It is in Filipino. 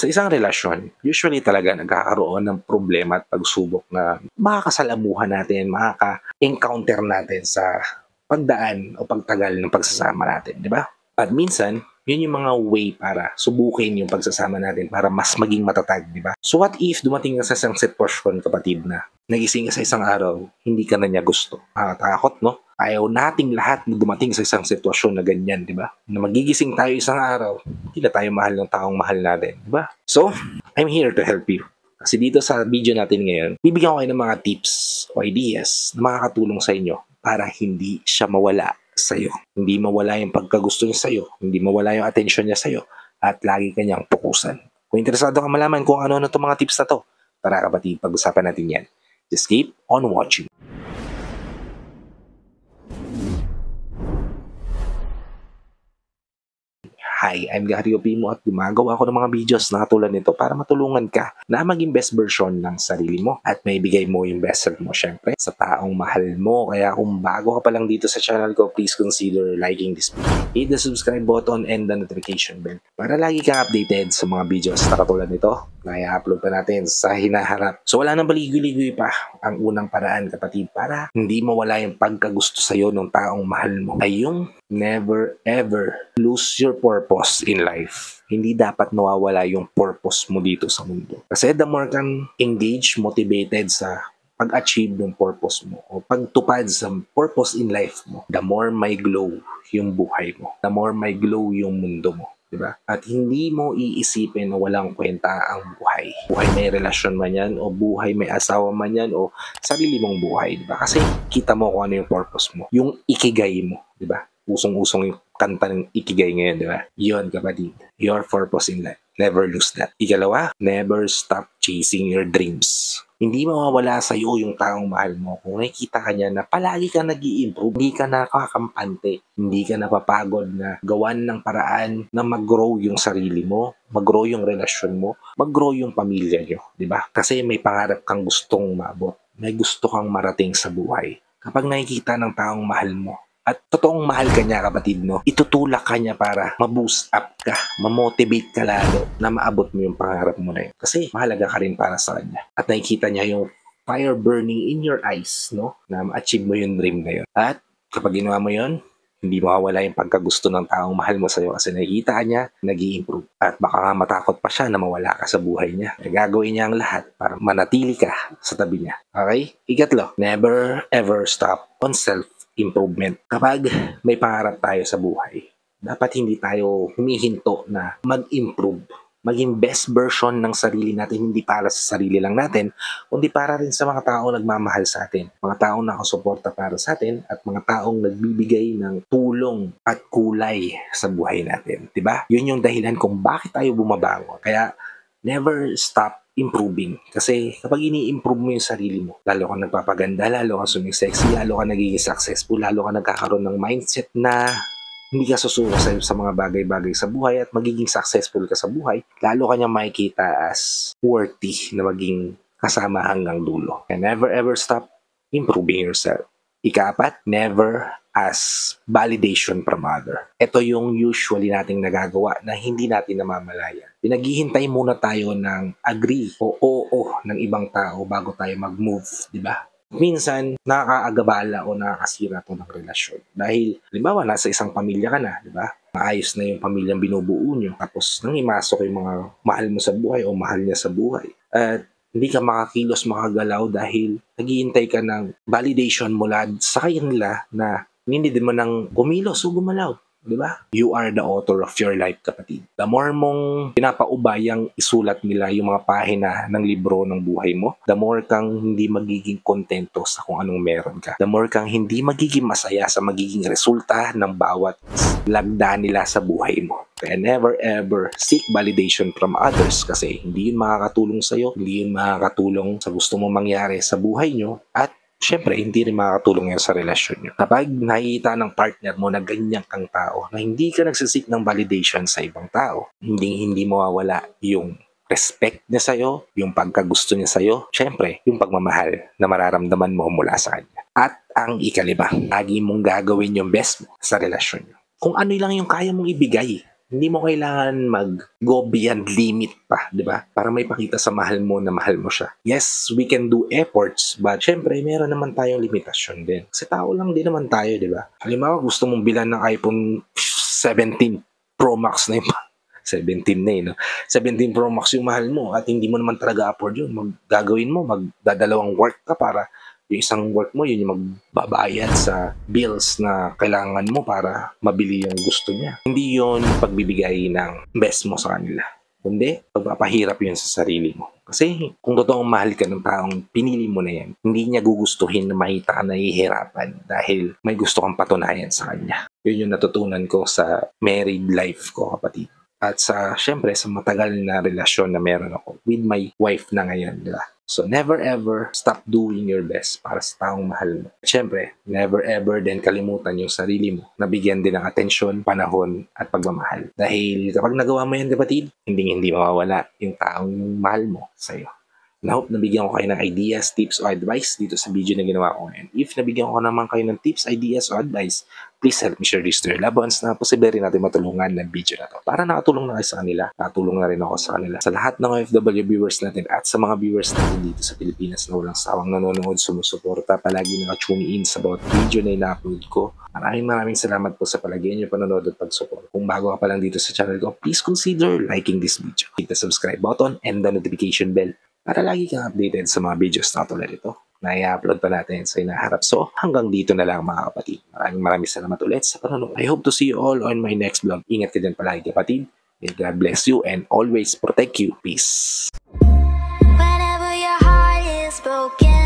Sa isang relasyon, usually talaga nagkakaroon ng problema at pagsubok na makakasalamuhan natin, makaka-encounter natin sa pagdaan o pagtagal ng pagsasama natin, di ba? At minsan, yun yung mga way para subukin yung pagsasama natin para mas maging matatag, di ba? So what if dumating ka sa isang sitwasyon, kapatid, na nagising ka sa isang araw, hindi ka na niya gusto? Takot, no? Ayaw nating lahat na dumating sa isang sitwasyon na ganyan, di ba? Na magigising tayo isang araw, hindi na tayo mahal ng taong mahal natin, di ba? So, I'm here to help you. Kasi dito sa video natin ngayon, bibigyan ko kayo ng mga tips o ideas na makakatulong sa inyo para hindi siya mawala sa'yo. Hindi mawala yung pagkagusto niya sa'yo, hindi mawala yung atensyon niya sa'yo, at lagi kanyang pukusan. Kung interesado ka malaman kung ano-ano itong mga tips na to, tara kapatid, pag-usapan natin yan. Just keep on watching. Hi, I'm Gary Opimo at gumagawa ako ng mga videos na katulad nito para matulungan ka na maging best version ng sarili mo at maibigay mo yung best self mo syempre sa taong mahal mo. Kaya kung bago ka pa lang dito sa channel ko, please consider liking this video. Hit the subscribe button and the notification bell para lagi kang updated sa mga videos na katulad nito na i-upload pa natin sa hinaharap. So wala nang baligoy-ligoy pa. Ang unang paraan kapatid para hindi mawala yung pagkagusto sa'yo ng taong mahal mo ay yung never ever lose your purpose in life. Hindi dapat nawawala yung purpose mo dito sa mundo. Kasi the more kang engaged, motivated sa pag-achieve ng purpose mo o pagtupad sa purpose in life mo, the more may glow yung buhay mo. The more may glow yung mundo mo. Diba? At hindi mo iisipin na walang kwenta ang buhay. Buhay may relasyon man yan, o buhay may asawa man yan, o sarili mong buhay. Diba? Kasi kita mo kung ano yung purpose mo. Yung ikigay mo. Diba? Usong-usong yung kanta ng ikigay ngayon. Diba? Yun kapatid. Your purpose in life. Never lose that. Ikalawa, never stop chasing your dreams. Hindi mawawala sa iyo yung taong mahal mo kung nakikita ka niya na palagi ka nag-i-improve, hindi ka nakakampante, hindi ka napapagod na gawan ng paraan na mag-grow yung sarili mo, mag-grow yung relasyon mo, mag-grow yung pamilya niyo, di ba? Kasi may pangarap kang gustong maabot, may gusto kang marating sa buhay. Kapag nakikita ng taong mahal mo, at totoong mahal ka niya kapatid, no? Itutulak ka niya para ma-boost up ka, ma-motivate ka lalo na maabot mo yung pangarap mo na yun. Kasi mahalaga ka rin para sa kanya. At nakikita niya yung fire burning in your eyes, no? Na ma-achieve mo yung dream na yun. At kapag ginawa mo yun, hindi mawawala yung pagkagusto ng taong mahal mo sa'yo kasi nakikita niya, nag-i-improve. At baka nga matakot pa siya na mawala ka sa buhay niya. Gagawin niya ang lahat para manatili ka sa tabi niya. Okay? Ikatlo, never ever stop on self-improvement. Kapag may pangarap tayo sa buhay, dapat hindi tayo humihinto na mag-improve. Maging best version ng sarili natin, hindi para sa sarili lang natin, kundi para rin sa mga taong nagmamahal sa atin, mga taong nakasuporta para sa atin, at mga taong nagbibigay ng tulong at kulay sa buhay natin. Diba? Yun yung dahilan kung bakit tayo bumabangon. Kaya, never stop improving. Kasi kapag ini-improve mo yung sarili mo, lalo ka nagpapaganda, lalo ka sumisexy, lalo ka nagiging successful, lalo ka nagkakaroon ng mindset na hindi ka susuko sa mga bagay-bagay sa buhay at magiging successful ka sa buhay, lalo ka niya makikita as worthy na maging kasama hanggang dulo. And never ever stop improving yourself. Ika-4, never ask validation from other. Ito yung usually nating nagagawa na hindi natin namamalayan. Pinaghihintay muna tayo ng agree o oo ng ibang tao bago tayo mag-move, di ba? Minsan, nakakaagabala o nakakasira to ng relasyon. Dahil, halimbawa, nasa isang pamilya ka na, di ba? Maayos na yung pamilyang binubuo nyo. Tapos, nang imasok yung mga mahal mo sa buhay o mahal niya sa buhay. At hindi ka makakilos, makagalaw dahil naghihintay ka ng validation mula sa kanila na hindi din mo nang kumilos o gumalaw. Diba? You are the author of your life, kapatid. The more mong pinapaubayang isulat nila yung mga pahina ng libro ng buhay mo, the more kang hindi magiging kontento sa kung anong meron ka. The more kang hindi magiging masaya sa magiging resulta ng bawat lagda nila sa buhay mo. Kaya never ever seek validation from others kasi hindi yun makakatulong sa'yo, hindi yun makakatulong sa gusto mong mangyari sa buhay nyo, at syempre, hindi rin makakatulong yan sa relasyon nyo. Kapag nakikita ng partner mo na ganyan kang tao, na hindi ka nagsisik ng validation sa ibang tao, hindi mawawala yung respect niya sa'yo, yung pagkagusto niya sa'yo, syempre, yung pagmamahal na mararamdaman mo mula sa kanya. At ang ikalima, lagi mong gagawin yung best mo sa relasyon nyo. Kung ano lang yung kaya mong ibigay, Hindi mo kailangan mag-go beyond limit pa, di ba? Para may pakita sa mahal mo na mahal mo siya. Yes, we can do efforts, but syempre, meron naman tayong limitasyon din. Kasi tao lang din naman tayo, di ba? Halimbawa, gusto mong bilan ng iPhone 17 Pro Max na yung 17 na no? 17 Pro Max yung mahal mo at hindi mo naman talaga afford yun. Gagawin mo, magdadalawang work ka para yung isang work mo, yun yung magbabayad sa bills na kailangan mo para mabili yung gusto niya. Hindi yun pagbibigay ng best mo sa kanila. Kundi, pagpapahirap yun sa sarili mo. Kasi kung totoong mahal ka ng taong pinili mo na yan, hindi niya gugustuhin na makita ka nahihirapan dahil may gusto kang patunayan sa kanya. Yun yung natutunan ko sa married life ko, kapatid. At syempre, sa matagal na relasyon na meron ako with my wife na ngayon, di ba? So, never ever stop doing your best para sa taong mahal mo. Siyempre, never ever din kalimutan yung sarili mo na bigyan din ng atensyon, panahon, at pagmamahal. Dahil kapag nagawa mo yan, kapatid, hindi mawawala yung taong mahal mo sa'yo. Na hope nabigyan ko kayo ng ideas, tips, o advice dito sa video na ginawa ko ngayon. If nabigyan ko naman kayo ng tips, ideas, o advice, please help me share this to your loved ones na posible rin natin matulungan ng video na to. Para nakatulong na kayo sa kanila, nakatulong na rin ako sa kanila. Sa lahat ng OFW viewers natin at sa mga viewers natin dito sa Pilipinas na walang sawang nanonood, sumusuporta, palagi naka-tune in sa bawat video na ina-upload ko. Maraming salamat po sa palagi niyo panonood at pag-support. Kung bago ka pa lang dito sa channel ko, please consider liking this video. Hit the subscribe button and the notification bell para lagi kang updated sa mga videos na tulad ito na i-upload pa natin sa inaharap. So, hanggang dito na lang mga kapatid. Maraming salamat ulit sa panonood. I hope to see you all on my next vlog. Ingat ka dyan palagi kapatid. May God bless you and always protect you. Peace. Whenever your heart is broken